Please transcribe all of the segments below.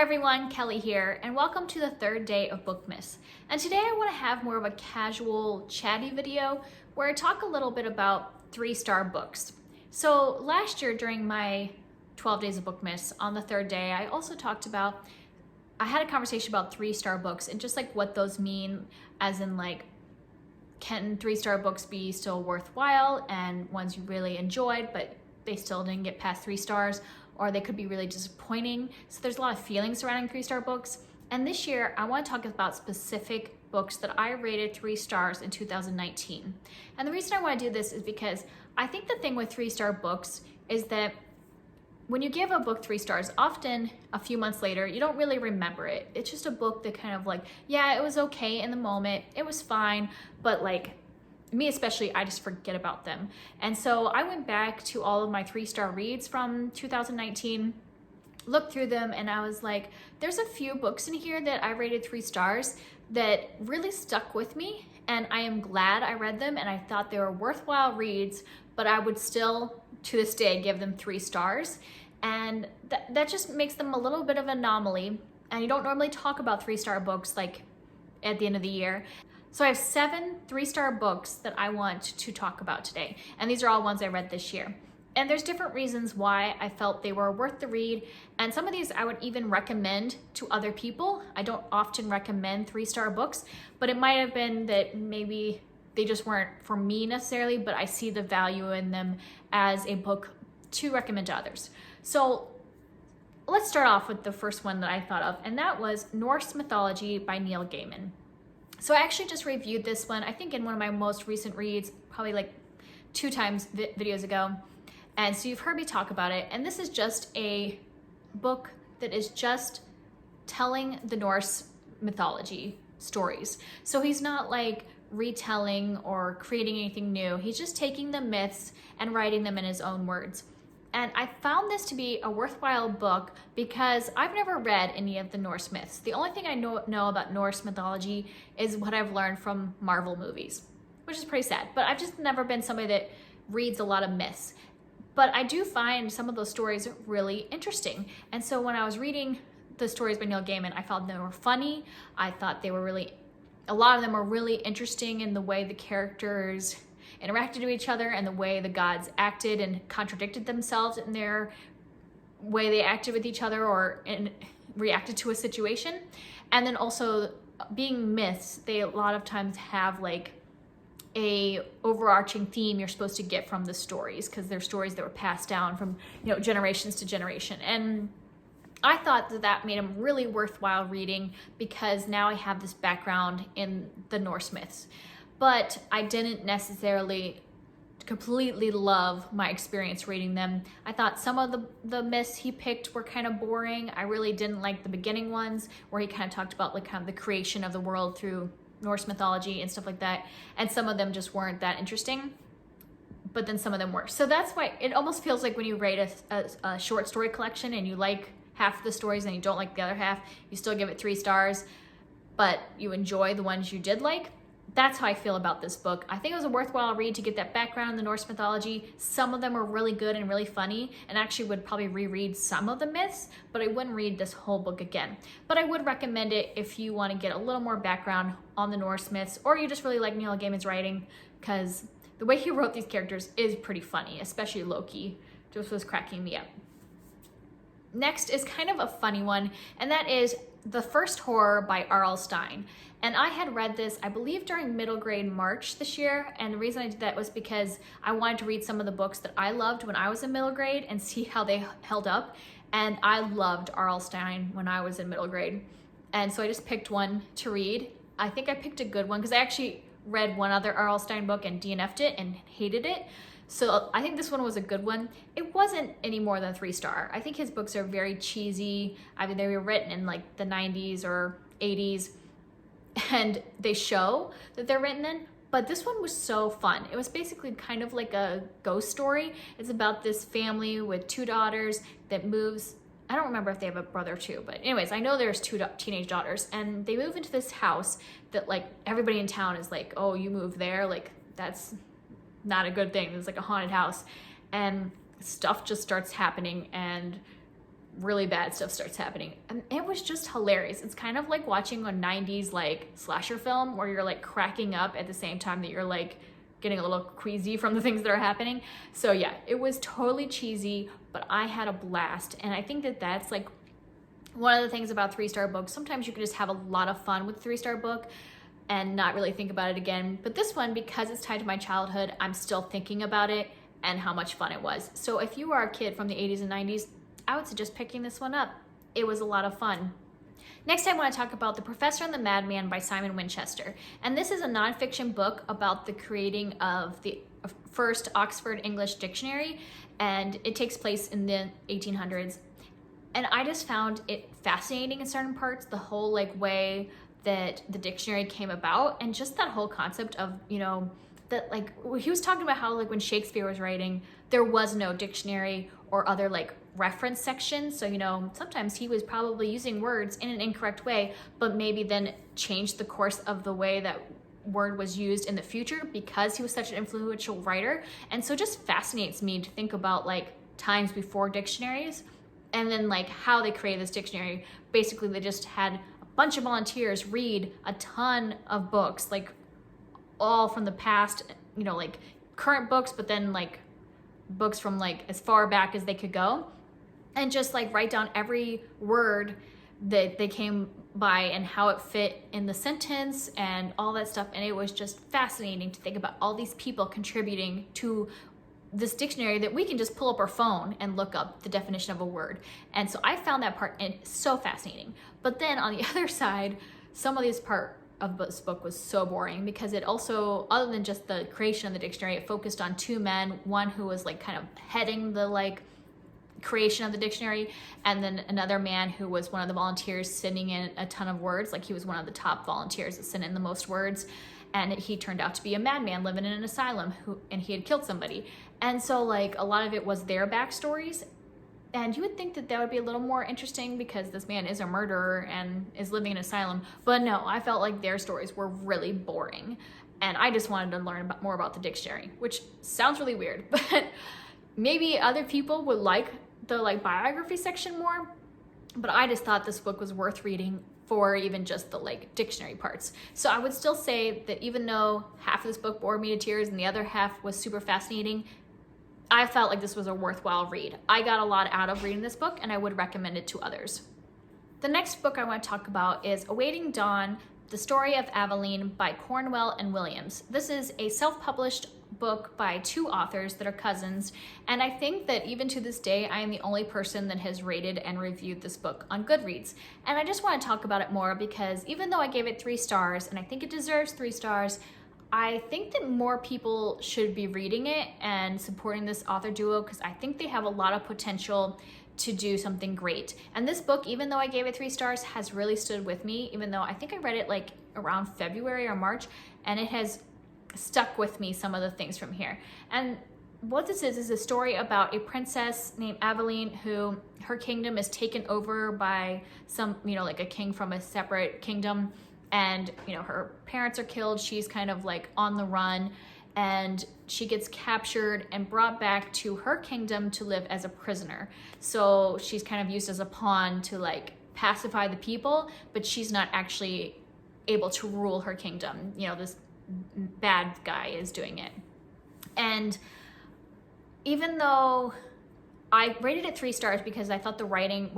Hi everyone, Kelly here, and welcome to the third day of Bookmas. And today I want to have more of a casual, chatty video where I talk a little bit about 3-star books. So last year during my 12 days of Bookmas, on the third day, I also talked about, I had a conversation about 3-star books and just like what those mean, as in like, can 3-star books be still worthwhile and ones you really enjoyed, but they still didn't get past 3 stars, or they could be really disappointing. So there's a lot of feelings surrounding 3-star books. And this year, I want to talk about specific books that I rated 3 stars in 2019. And the reason I want to do this is because I think the thing with 3-star books is that when you give a book 3 stars, often a few months later, you don't really remember it. It's just a book that kind of like, yeah, it was okay in the moment, it was fine, but like, me especially, I just forget about them. And so I went back to all of my 3-star reads from 2019, looked through them, and I was like, there's a few books in here that I rated 3 stars that really stuck with me, and I am glad I read them, and I thought they were worthwhile reads, but I would still, to this day, give them 3 stars. And that just makes them a little bit of an anomaly, and you don't normally talk about 3-star books like at the end of the year. So I have 7 3-star books that I want to talk about today. And these are all ones I read this year. And there's different reasons why I felt they were worth the read. And some of these I would even recommend to other people. I don't often recommend 3-star books, but it might have been that maybe they just weren't for me necessarily, but I see the value in them as a book to recommend to others. So let's start off with the first one that I thought of, and that was Norse Mythology by Neil Gaiman. So I actually just reviewed this one, I think in one of my most recent reads, probably like 2 times videos ago. And so you've heard me talk about it. And this is just a book that is just telling the Norse mythology stories. So he's not like retelling or creating anything new. He's just taking the myths and writing them in his own words. And I found this to be a worthwhile book because I've never read any of the Norse myths. The only thing I know about Norse mythology is what I've learned from Marvel movies, which is pretty sad. But I've just never been somebody that reads a lot of myths. But I do find some of those stories really interesting. And so when I was reading the stories by Neil Gaiman, I found they were funny. I thought they were a lot of them were really interesting in the way the characters interacted with each other and the way the gods acted and contradicted themselves in their way they acted with each other or reacted to a situation. And then also being myths, they a lot of times have like a overarching theme you're supposed to get from the stories because they're stories that were passed down from generations to generation. And I thought that made them really worthwhile reading because now I have this background in the Norse myths. But I didn't necessarily completely love my experience reading them. I thought some of the myths he picked were kind of boring. I really didn't like the beginning ones where he kind of talked about like kind of the creation of the world through Norse mythology and stuff like that. And some of them just weren't that interesting, but then some of them were. So that's why it almost feels like when you rate a short story collection and you like half of the stories and you don't like the other half, you still give it 3 stars, but you enjoy the ones you did like. That's how I feel about this book. I think it was a worthwhile read to get that background in the Norse mythology. Some of them are really good and really funny, and actually would probably reread some of the myths, but I wouldn't read this whole book again. But I would recommend it if you want to get a little more background on the Norse myths, or you just really like Neil Gaiman's writing, because the way he wrote these characters is pretty funny, especially Loki. Just was cracking me up. Next is kind of a funny one, and that is The First Horror by R.L. Stine. And I had read this, I believe, during middle grade March this year. And the reason I did that was because I wanted to read some of the books that I loved when I was in middle grade and see how they held up. And I loved R.L. Stine when I was in middle grade. And so I just picked one to read. I think I picked a good one because I actually read one other R.L. Stine book and DNF'd it and hated it. So I think this one was a good one. It wasn't any more than 3-star. I think his books are very cheesy. I mean, they were written in like the 90s or 80s, and they show that they're written in, but this one was so fun. It was basically kind of like a ghost story. It's about this family with 2 daughters that moves. I don't remember if they have a brother too, but anyways, I know there's 2 teenage daughters, and they move into this house that like everybody in town is like, oh, you moved there? Like, that's not a good thing. It's like a haunted house, and stuff just starts happening, and really bad stuff starts happening. And it was just hilarious. It's kind of like watching a 90s like slasher film where you're like cracking up at the same time that you're like getting a little queasy from the things that are happening. So yeah, it was totally cheesy, but I had a blast. And I think that that's like one of the things about 3-star books. Sometimes you can just have a lot of fun with a 3-star book and not really think about it again. But this one, because it's tied to my childhood, I'm still thinking about it and how much fun it was. So if you are a kid from the 80s and 90s, I would suggest picking this one up. It was a lot of fun. Next, I want to talk about The Professor and the Madman by Simon Winchester. And this is a nonfiction book about the creating of the first Oxford English Dictionary, and it takes place in the 1800s. And I just found it fascinating in certain parts, the whole like way that the dictionary came about, and just that whole concept of, you know, that like he was talking about how like when Shakespeare was writing, there was no dictionary or other like reference section. So, you know, sometimes he was probably using words in an incorrect way, but maybe then changed the course of the way that word was used in the future because he was such an influential writer. And so it just fascinates me to think about like times before dictionaries and then like how they created this dictionary. Basically, they just had a bunch of volunteers read a ton of books, like all from the past, you know, like current books, but then like books from like as far back as they could go, and just like write down every word that they came by and how it fit in the sentence and all that stuff. And it was just fascinating to think about all these people contributing to this dictionary that we can just pull up our phone and look up the definition of a word. And so I found that part so fascinating. But then on the other side, some of this part of this book was so boring because it also, other than just the creation of the dictionary, it focused on 2 men, one who was like kind of heading the like creation of the dictionary, and then another man who was one of the volunteers sending in a ton of words. Like he was one of the top volunteers that sent in the most words, and he turned out to be a madman living in an asylum and he had killed somebody. And so like a lot of it was their backstories, and you would think that that would be a little more interesting because this man is a murderer and is living in an asylum. But no, I felt like their stories were really boring. And I just wanted to learn more about the dictionary, which sounds really weird, but maybe other people would like the like biography section more. But I just thought this book was worth reading for even just the like dictionary parts. So I would still say that even though half of this book bored me to tears and the other half was super fascinating, I felt like this was a worthwhile read. I got a lot out of reading this book, and I would recommend it to others. The next book I want to talk about is Awaiting Dawn, The Story of Aveline by Cornwell and Williams. This is a self-published book by 2 authors that are cousins, and I think that even to this day, I am the only person that has rated and reviewed this book on Goodreads. And I just want to talk about it more because even though I gave it 3 stars, and I think it deserves 3 stars, I think that more people should be reading it and supporting this author duo because I think they have a lot of potential to do something great. And this book, even though I gave it 3 stars, has really stood with me, even though I think I read it like around February or March, and it has stuck with me, some of the things from here. And what this is a story about a princess named Aveline who her kingdom is taken over by some, you know, like a king from a separate kingdom. And, you know, her parents are killed. She's kind of like on the run, and she gets captured and brought back to her kingdom to live as a prisoner. So she's kind of used as a pawn to like pacify the people, but she's not actually able to rule her kingdom. You know, this bad guy is doing it. And even though I rated it 3 stars because I thought the writing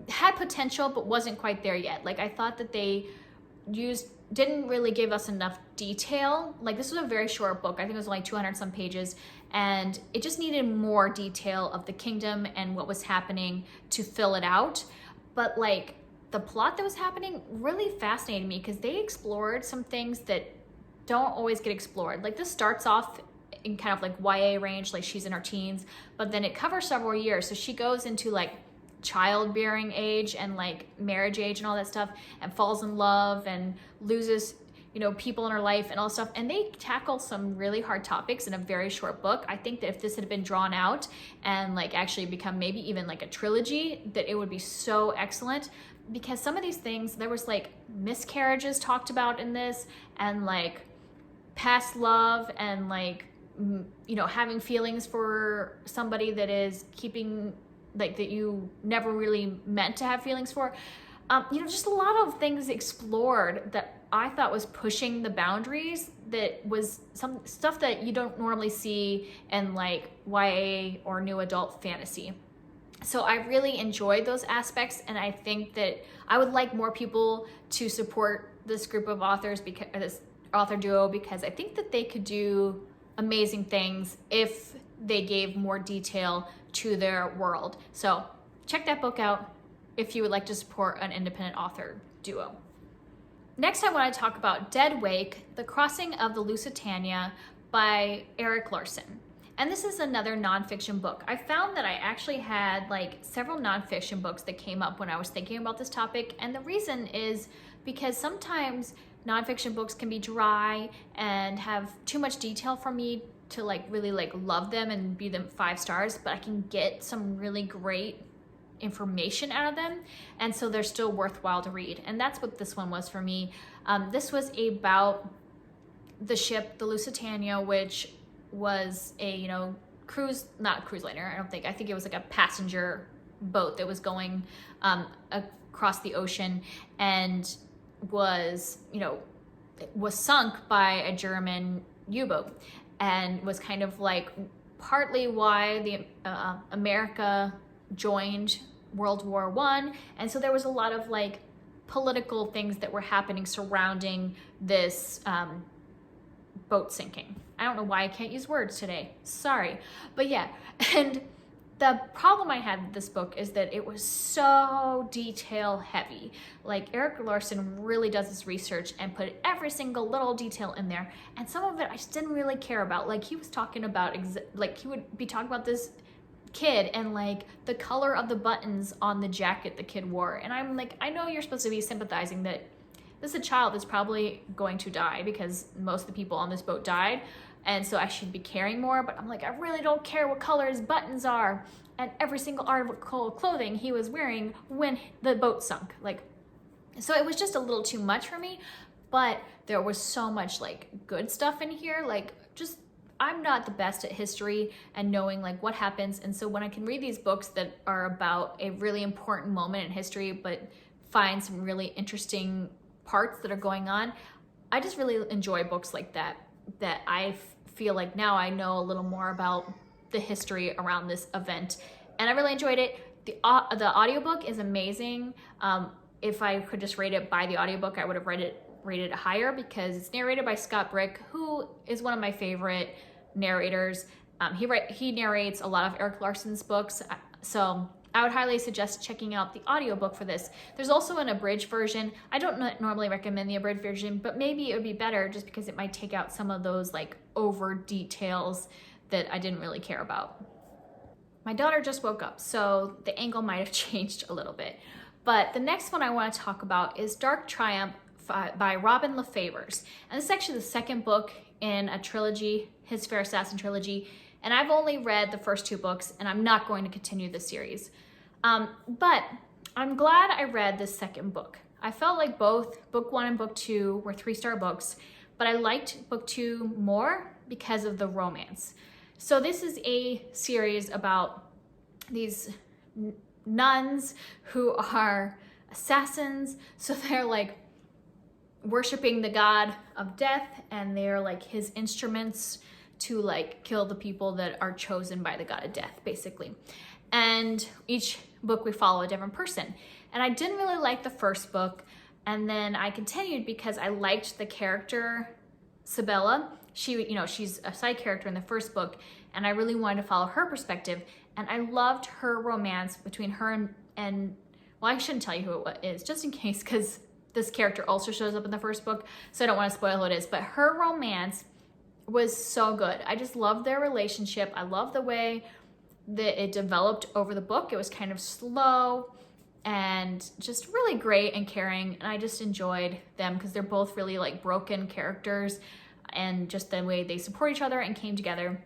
had potential but wasn't quite there yet. Like I thought that they didn't really give us enough detail. Like this was a very short book. I think it was only 200 some pages, and it just needed more detail of the kingdom and what was happening to fill it out. But like the plot that was happening really fascinated me because they explored some things that don't always get explored. Like this starts off in kind of like YA range, like she's in her teens, but then it covers several years. So she goes into like childbearing age and like marriage age and all that stuff, and falls in love and loses, you know, people in her life and all stuff. And they tackle some really hard topics in a very short book. I think that if this had been drawn out and like actually become maybe even like a trilogy, that it would be so excellent. Because some of these things, there was like miscarriages talked about in this, and like past love, and like, you know, having feelings for somebody that is keeping like that you never really meant to have feelings for. You know, just a lot of things explored that I thought was pushing the boundaries, that was some stuff that you don't normally see in like YA or new adult fantasy. So I really enjoyed those aspects, and I think that I would like more people to support this group of authors, because this author duo, because I think that they could do amazing things if they gave more detail to their world. So check that book out if you would like to support an independent author duo. Next, I want to talk about Dead Wake, The Crossing of the Lusitania by Erik Larson. And this is another nonfiction book. I found that I actually had like several nonfiction books that came up when I was thinking about this topic. And the reason is because sometimes nonfiction books can be dry and have too much detail for me to like really like love them and be them 5 stars, but I can get some really great information out of them, and so they're still worthwhile to read. And that's what this one was for me. This was about the ship, the Lusitania, which was a, you know, not cruise liner, I think it was like a passenger boat that was going across the ocean, and was, you know, was sunk by a German U-boat, and was kind of like partly why the America joined World War I. And so there was a lot of like political things that were happening surrounding this boat sinking. I don't know why I can't use words today, sorry. But yeah, and the problem I had with this book is that it was so detail heavy. Like Erik Larson really does his research and put every single little detail in there, and some of it I just didn't really care about. Like he was talking about, like he would be talking about this kid and like the color of the buttons on the jacket the kid wore, and I'm like, I know you're supposed to be sympathizing that this is a child that's probably going to die because most of the people on this boat died, and so I should be caring more, but I'm like, I really don't care what color his buttons are and every single article of clothing he was wearing when the boat sunk. Like, so it was just a little too much for me, but there was so much like good stuff in here. Like, just, I'm not the best at history and knowing like what happens, and so when I can read these books that are about a really important moment in history but find some really interesting parts that are going on, I just really enjoy books like that, that I feel like now I know a little more about the history around this event, and I really enjoyed it. The audiobook is amazing. If I could just rate it by the audiobook, I would have rated it higher, because it's narrated by Scott Brick, who is one of my favorite narrators. He narrates a lot of Erik Larson's books, so I would highly suggest checking out the audiobook for this. There's also an abridged version. I don't normally recommend the abridged version, but maybe it would be better just because it might take out some of those like over details that I didn't really care about. My daughter just woke up, so the angle might have changed a little bit. But the next one I want to talk about is Dark Triumph by Robin LaFavors. And this is actually the second book in a trilogy, his Fair Assassin trilogy. And I've only read the first 2 books, and I'm not going to continue the series. But I'm glad I read this second book. I felt like both book 1 and book 2 were 3-star books, but I liked book 2 more because of the romance. So this is a series about these nuns who are assassins. So they're like worshiping the god of death, and they're like his instruments to like kill the people that are chosen by the god of death, basically. And each book we follow a different person. And I didn't really like the first book, and then I continued because I liked the character Sabella. She's a side character in the first book, and I really wanted to follow her perspective. And I loved her romance between her and well, I shouldn't tell you who it is, just in case, because this character also shows up in the first book, so I don't want to spoil who it is. But her romance was so good. I just loved their relationship. I love the way that it developed over the book. It was kind of slow and just really great and caring, and I just enjoyed them because they're both really like broken characters, and just the way they support each other and came together.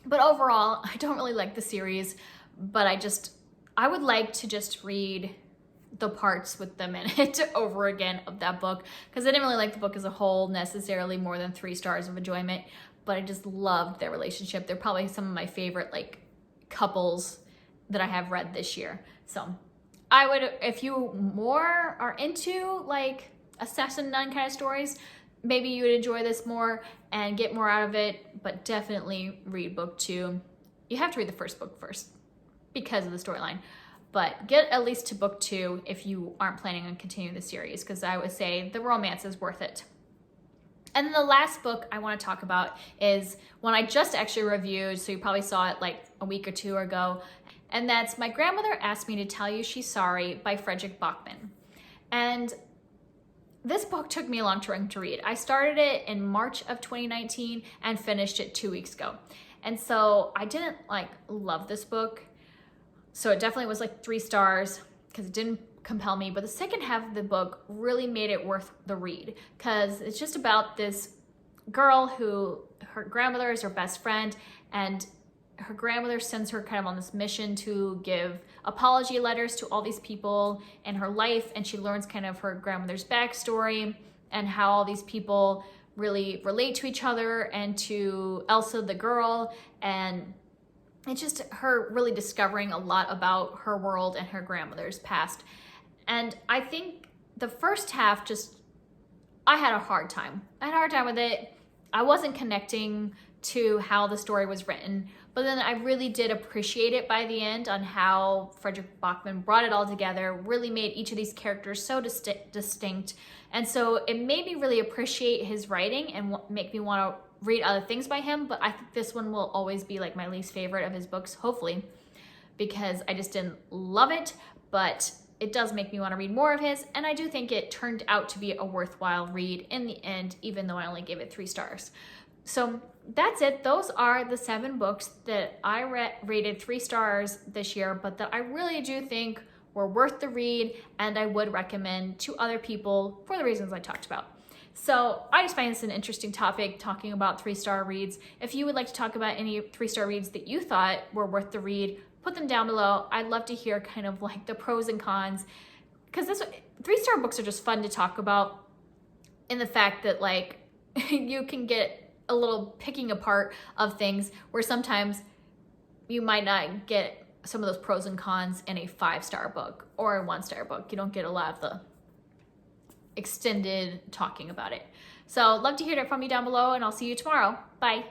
But overall, I don't really like the series, but I would like to just read the parts with them in it over again of that book, because I didn't really like the book as a whole necessarily more than 3 stars of enjoyment, but I just loved their relationship. They're probably some of my favorite like couples that I have read this year. So I would, if you more are into like assassin nun kind of stories, maybe you would enjoy this more and get more out of it, but definitely read book 2. You have to read the first book first because of the storyline, but get at least to book 2 if you aren't planning on continuing the series, because I would say the romance is worth it. And then the last book I want to talk about is one I just actually reviewed, so you probably saw it like a week or 2 ago, and that's My Grandmother Asked Me to Tell You She's Sorry by Frederick Bachman. And this book took me a long time to read. I started it in March of 2019 and finished it 2 weeks ago. And so I didn't like love this book. So it definitely was like 3 stars because it didn't compel me. But the second half of the book really made it worth the read, because it's just about this girl who her grandmother is her best friend, and her grandmother sends her kind of on this mission to give apology letters to all these people in her life, and she learns kind of her grandmother's backstory and how all these people really relate to each other and to Elsa the girl, and it's just her really discovering a lot about her world and her grandmother's past. And I think the first half I had a hard time. I had a hard time with it. I wasn't connecting to how the story was written, but then I really did appreciate it by the end on how Frederick Bachman brought it all together, really made each of these characters so distinct. And so it made me really appreciate his writing and make me want to read other things by him. But I think this one will always be like my least favorite of his books, hopefully, because I just didn't love it, but it does make me want to read more of his. And I do think it turned out to be a worthwhile read in the end, even though I only gave it 3 stars. So that's it. Those are the 7 books that I rated 3 stars this year, but that I really do think were worth the read and I would recommend to other people for the reasons I talked about. So I just find this an interesting topic, talking about 3-star reads. If you would like to talk about any 3-star reads that you thought were worth the read, put them down below. I'd love to hear kind of like the pros and cons, because 3-star books are just fun to talk about, in the fact that like you can get a little picking apart of things where sometimes you might not get some of those pros and cons in a 5-star book or a 1-star book. You don't get a lot of the extended talking about it. So love to hear that from you down below, and I'll see you tomorrow. Bye.